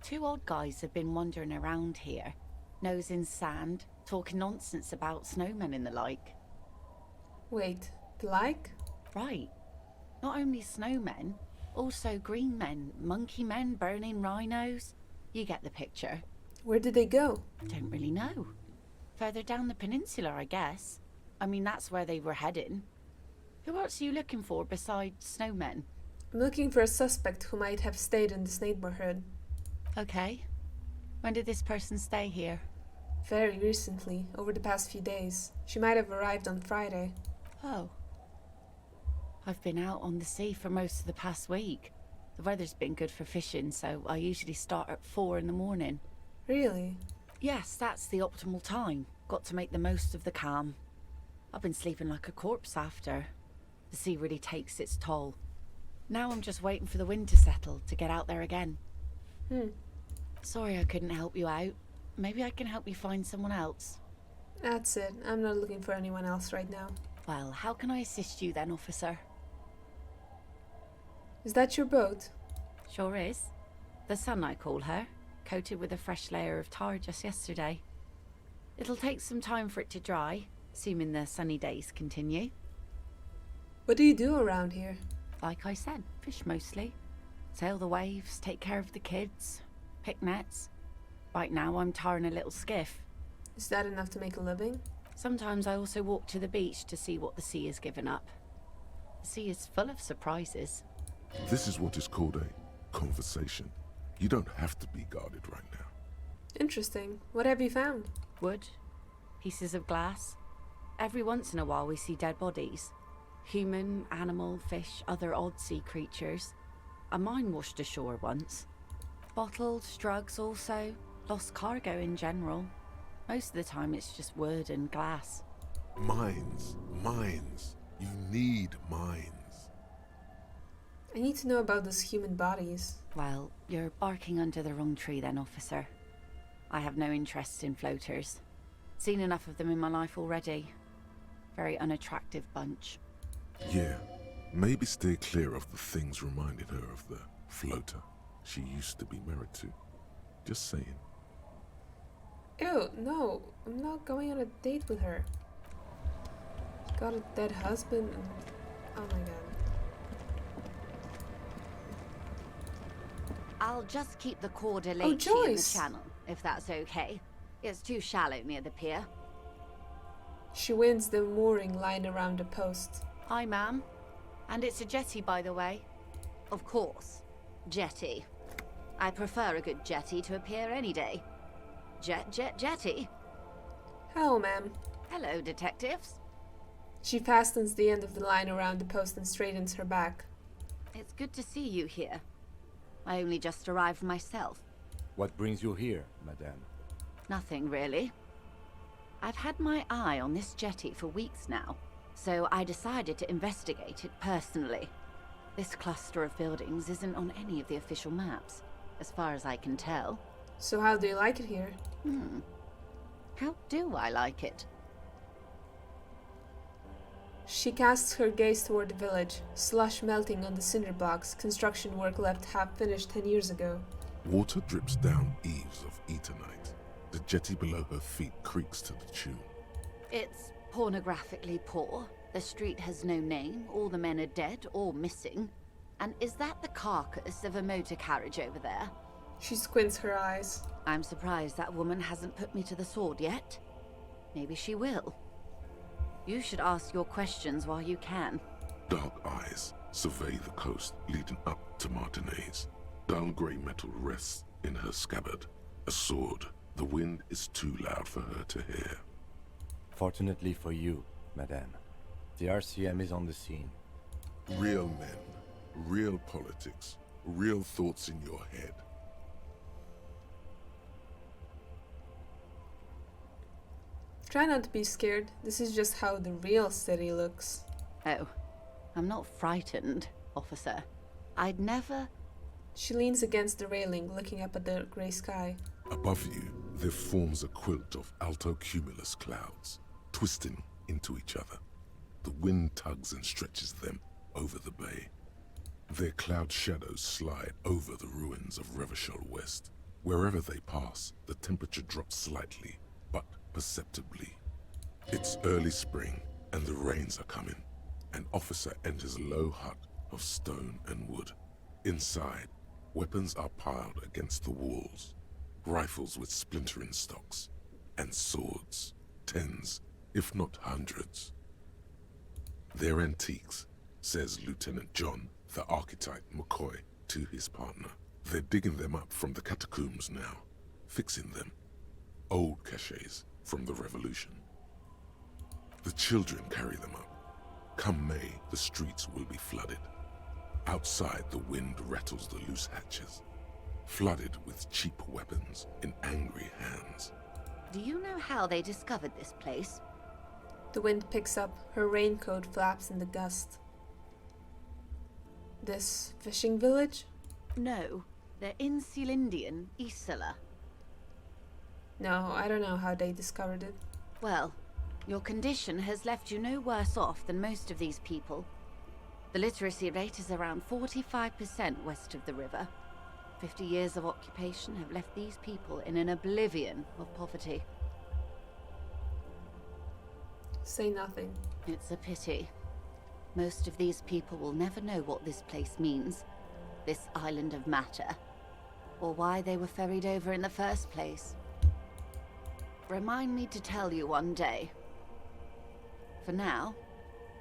2 odd guys have been wandering around here, nose in sand, talking nonsense about snowmen and the like. Wait, the like? Right. Not only snowmen, also green men, monkey men burning rhinos. You get the picture. Where did they go? Don't really know. Further down the peninsula, I guess. I mean, that's where they were heading. Who else are you looking for besides snowmen? I'm looking for a suspect who might have stayed in this neighborhood. Okay. When did this person stay here? Very recently, over the past few days. She might have arrived on Friday. Oh. I've been out on the sea for most of the past week. The weather's been good for fishing, so I usually start at 4 in the morning. Really? Yes, that's the optimal time. Got to make the most of the calm. I've been sleeping like a corpse after. The sea really takes its toll. Now I'm just waiting for the wind to settle to get out there again. Sorry I couldn't help you out. Maybe I can help you find someone else. That's it. I'm not looking for anyone else right now. Well, how can I assist you then, officer? Is that your boat? Sure is. The Sun, I call her. Coated with a fresh layer of tar just yesterday. It'll take some time for it to dry, assuming the sunny days continue. What do you do around here? Like I said, fish mostly. Sail the waves, take care of the kids, pick nets. Right now I'm tarring a little skiff. Is that enough to make a living? Sometimes I also walk to the beach to see what the sea has given up. The sea is full of surprises. This is what is called a conversation. You don't have to be guarded right now. Interesting. What have you found? Wood, pieces of glass. Every once in a while we see dead bodies. Human, animal, fish, other odd sea creatures. A mine washed ashore once. Bottles, drugs also. Lost cargo in general. Most of the time it's just wood and glass. Mines. You need mines. I need to know about those human bodies. Well, you're barking under the wrong tree then, officer. I have no interest in floaters. Seen enough of them in my life already. Very unattractive bunch. Yeah, maybe stay clear of the things reminded her of the floater she used to be married to. Just saying. Ew, no. I'm not going on a date with her. Got a dead husband and... oh my god. I'll just keep the cord in Oh, the Joyce! channel, if that's okay. It's too shallow near the pier. She wins the mooring line around the post. Hi, ma'am. And it's a jetty, by the way. Of course. Jetty. I prefer a good jetty to a pier any day. Jetty. Hello, ma'am. Hello, detectives. She fastens the end of the line around the post and straightens her back. It's good to see you here. I only just arrived myself. What brings you here, madame? Nothing, really. I've had my eye on this jetty for weeks now, so I decided to investigate it personally. This cluster of buildings isn't on any of the official maps, as far as I can tell. So how do you like it here? How do I like it? She casts her gaze toward the village, slush melting on the cinder blocks, construction work left half finished 10 years ago. Water drips down eaves of Eternite. The jetty below her feet creaks to the tune. It's pornographically poor. The street has no name, all the men are dead or missing. And is that the carcass of a motor carriage over there? She squints her eyes. I'm surprised that woman hasn't put me to the sword yet. Maybe she will. You should ask your questions while you can. Dark eyes survey the coast leading up to Martinez. Dull grey metal rests in her scabbard. A sword. The wind is too loud for her to hear. Fortunately for you, madame, the RCM is on the scene. Real men, real politics, real thoughts in your head. Try not to be scared. This is just how the real city looks. Oh, I'm not frightened, officer. I'd never... She leans against the railing, looking up at the grey sky. Above you, there forms a quilt of alto-cumulus clouds, twisting into each other. The wind tugs and stretches them over the bay. Their cloud shadows slide over the ruins of Revachol West. Wherever they pass, the temperature drops slightly, but perceptibly. It's early spring, and the rains are coming. An officer enters a low hut of stone and wood. Inside, weapons are piled against the walls. Rifles with splintering stocks, and swords, tens, if not hundreds. They're antiques, says Lieutenant John, the archetype McCoy, to his partner. They're digging them up from the catacombs now, fixing them. Old caches from the Revolution. The children carry them up. Come May, the streets will be flooded. Outside, the wind rattles the loose hatches, flooded with cheap weapons in angry hands. Do you know how they discovered this place? The wind picks up. Her raincoat flaps in the gust. This fishing village? No, they're in Sealindian, Isla. No, I don't know how they discovered it. Well, your condition has left you no worse off than most of these people. The literacy rate is around 45% west of the river. 50 years of occupation have left these people in an oblivion of poverty. Say nothing. It's a pity. Most of these people will never know what this place means, this island of matter, or why they were ferried over in the first place. Remind me to tell you one day. For now,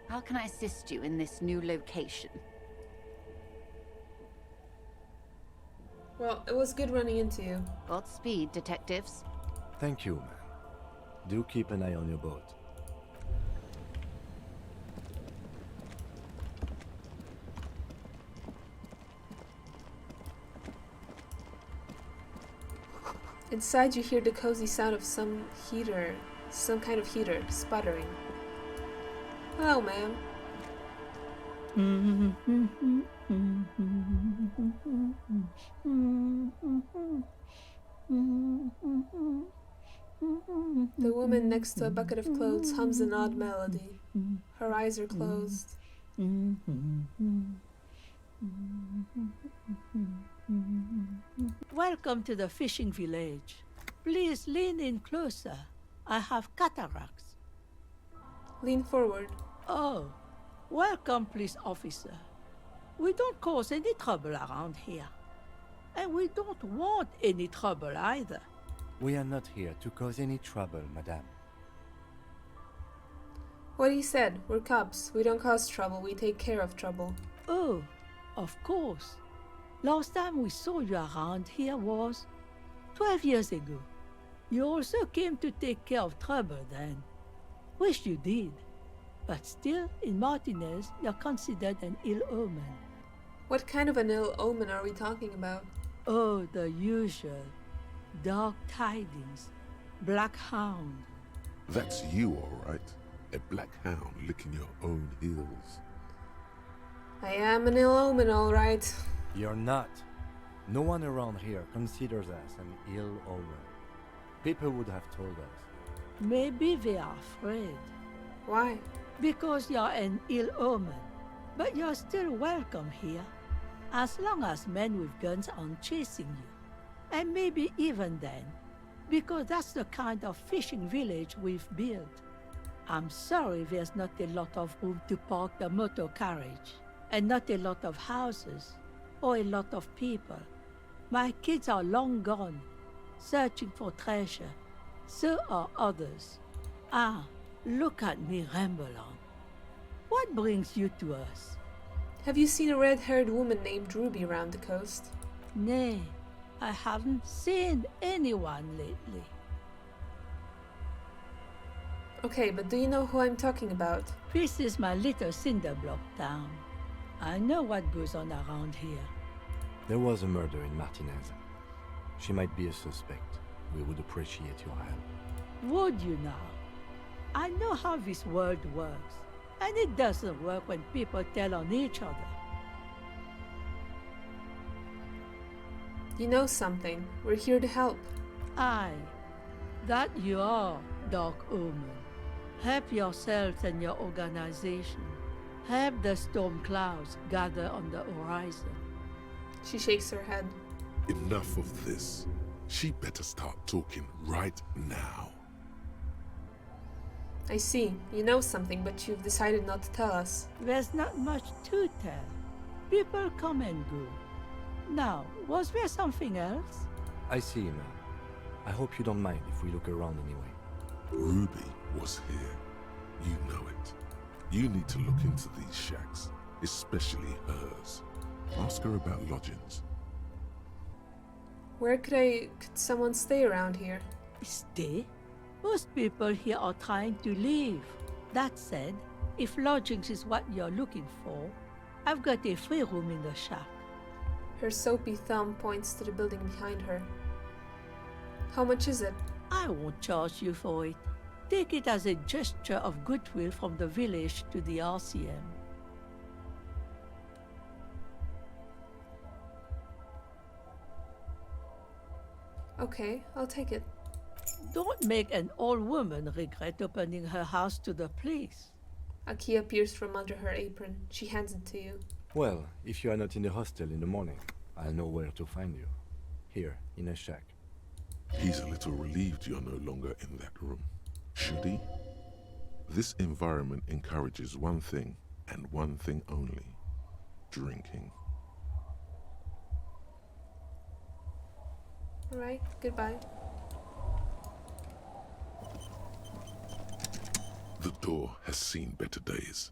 how can I assist you in this new location? Well, it was good running into you. Godspeed, detectives. Thank you, man. Do keep an eye on your boat. Inside you hear the cozy sound of some kind of heater, sputtering. Hello, ma'am. The woman next to a bucket of clothes hums an odd melody. Her eyes are closed. Welcome to the fishing village. Please lean in closer. I have cataracts. Lean forward. Oh, welcome, police officer. We don't cause any trouble around here. And we don't want any trouble either. We are not here to cause any trouble, madame. What he said, we're cops. We don't cause trouble, we take care of trouble. Oh, of course. Last time we saw you around here was 12 years ago. You also came to take care of trouble then. Wish you did. But still, in Martinez, you're considered an ill omen. What kind of an ill omen are we talking about? Oh, the usual. Dark tidings. Black hound. That's you, all right. A black hound licking your own heels. I am an ill omen, all right. You're not. No one around here considers us an ill omen. People would have told us. Maybe they are afraid. Why? Because you're an ill omen. But you're still welcome here. As long as men with guns aren't chasing you. And maybe even then. Because that's the kind of fishing village we've built. I'm sorry there's not a lot of room to park the motor carriage. And not a lot of houses. Or a lot of people. My kids are long gone, searching for treasure. So are others. Ah, look at me ramble on. What brings you to us? Have you seen a red-haired woman named Ruby around the coast? Nay, I haven't seen anyone lately. Okay, but do you know who I'm talking about? This is my little cinder block town. I know what goes on around here. There was a murder in Martinez. She might be a suspect. We would appreciate your help. Would you now? I know how this world works. And it doesn't work when people tell on each other. You know something. We're here to help. Aye, that you are, Dark Omen. Help yourselves and your organization. Help the storm clouds gather on the horizon. She shakes her head. Enough of this. She better start talking right now. I see. You know something, but you've decided not to tell us. There's not much to tell. People come and go. Now, was there something else? I see, ma'am. I hope you don't mind if we look around anyway. Ruby was here. You know it. You need to look into these shacks, especially hers. Ask her about lodgings. Where could someone stay around here? Stay? Most people here are trying to leave. That said, if lodgings is what you're looking for, I've got a free room in the shack. Her soapy thumb points to the building behind her. How much is it? I won't charge you for it. Take it as a gesture of goodwill from the village to the RCM. Okay, I'll take it. Don't make an old woman regret opening her house to the police. A key appears from under her apron. She hands it to you. Well, if you are not in the hostel in the morning, I'll know where to find you. Here, in a shack. He's a little relieved you're no longer in that room. Should he? This environment encourages one thing, and one thing only. Drinking. Alright, goodbye. The door has seen better days.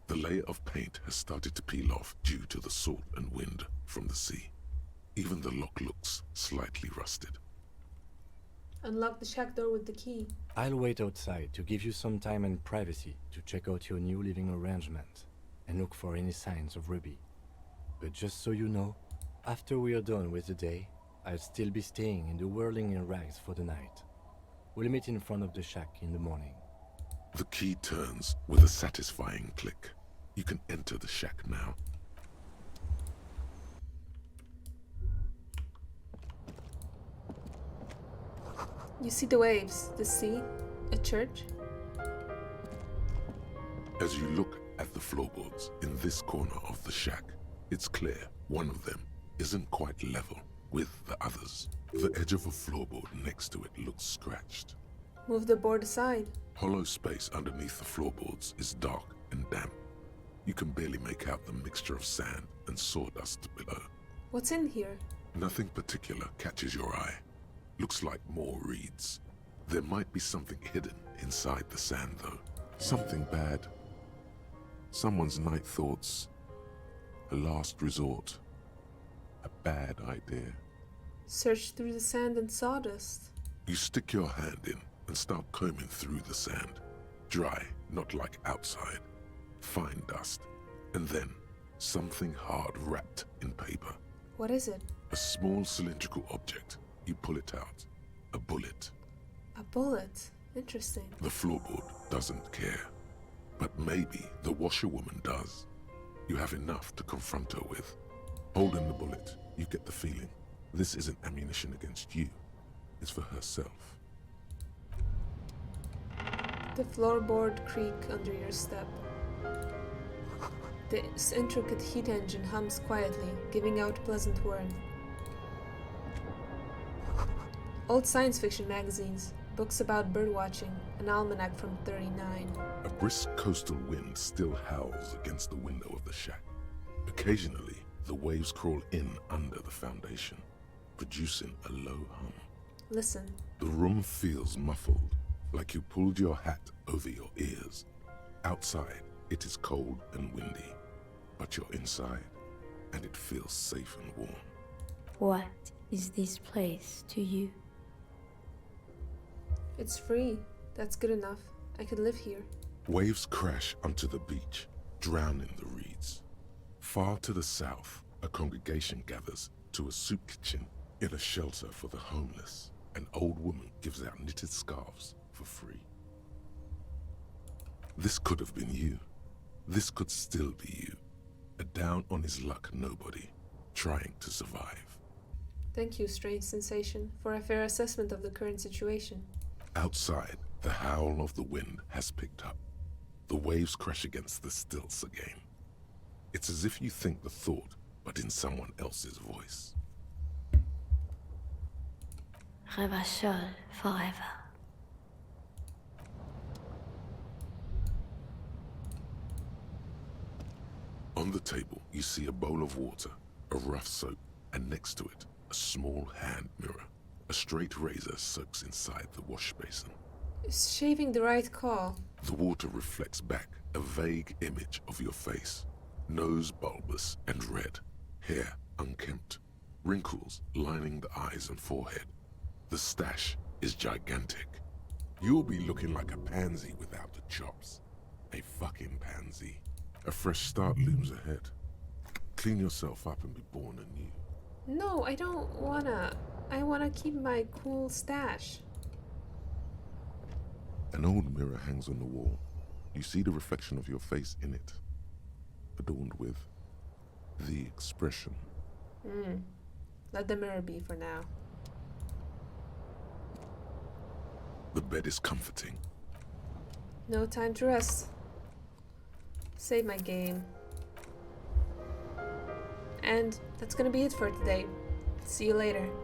The layer of paint has started to peel off due to the salt and wind from the sea. Even the lock looks slightly rusted. Unlock the shack door with the key. I'll wait outside to give you some time and privacy to check out your new living arrangement and look for any signs of Ruby. But just so you know, after we are done with the day, I'll still be staying in the whirling in rags for the night. We'll meet in front of the shack in the morning. The key turns with a satisfying click. You can enter the shack now. You see the waves, the sea, a church. As you look at the floorboards in this corner of the shack, it's clear one of them isn't quite level with the others. The edge of a floorboard next to it looks scratched. Move the board aside. Hollow space underneath the floorboards is dark and damp. You can barely make out the mixture of sand and sawdust below. What's in here? Nothing particular catches your eye. Looks like more reeds. There might be something hidden inside the sand, though. Something bad. Someone's night thoughts. A last resort. A bad idea. Search through the sand and sawdust. You stick your hand in and start combing through the sand. Dry, not like outside. Fine dust. And then, something hard wrapped in paper. What is it? A small cylindrical object. You pull it out. A bullet. A bullet. Interesting. The floorboard doesn't care. But maybe the washerwoman does. You have enough to confront her with. Holding the bullet, you get the feeling this isn't ammunition against you. It's for herself. The floorboard creak under your step. The intricate heat engine hums quietly, giving out pleasant whirring. Old science fiction magazines, books about birdwatching, an almanac from '39. A brisk coastal wind still howls against the window of the shack. Occasionally, the waves crawl in under the foundation, producing a low hum. Listen. The room feels muffled, like you pulled your hat over your ears. Outside, it is cold and windy, but you're inside, and it feels safe and warm. What is this place to you? It's free. That's good enough. I could live here. Waves crash onto the beach, drowning the reeds. Far to the south, a congregation gathers to a soup kitchen in a shelter for the homeless. An old woman gives out knitted scarves for free. This could have been you. This could still be you. A down-on-his-luck nobody, trying to survive. Thank you, strange sensation, for a fair assessment of the current situation. Outside, the howl of the wind has picked up. The waves crash against the stilts again. It's as if you think the thought, but in someone else's voice. Revachol forever. On the table, you see a bowl of water, a rough soap, and next to it, a small hand mirror. A straight razor soaks inside the wash basin. Is shaving the right call? The water reflects back a vague image of your face. Nose bulbous and red, hair unkempt, wrinkles lining the eyes and forehead. The stash is gigantic. You'll be looking like a pansy without the chops. A fucking pansy. A fresh start looms ahead. Clean yourself up and be born anew. No, I don't wanna. I wanna keep my cool stash. An old mirror hangs on the wall. You see the reflection of your face in it, adorned with the expression. Let the mirror be for now. The bed is comforting. No time to rest. Save my game. And that's gonna be it for today. See you later.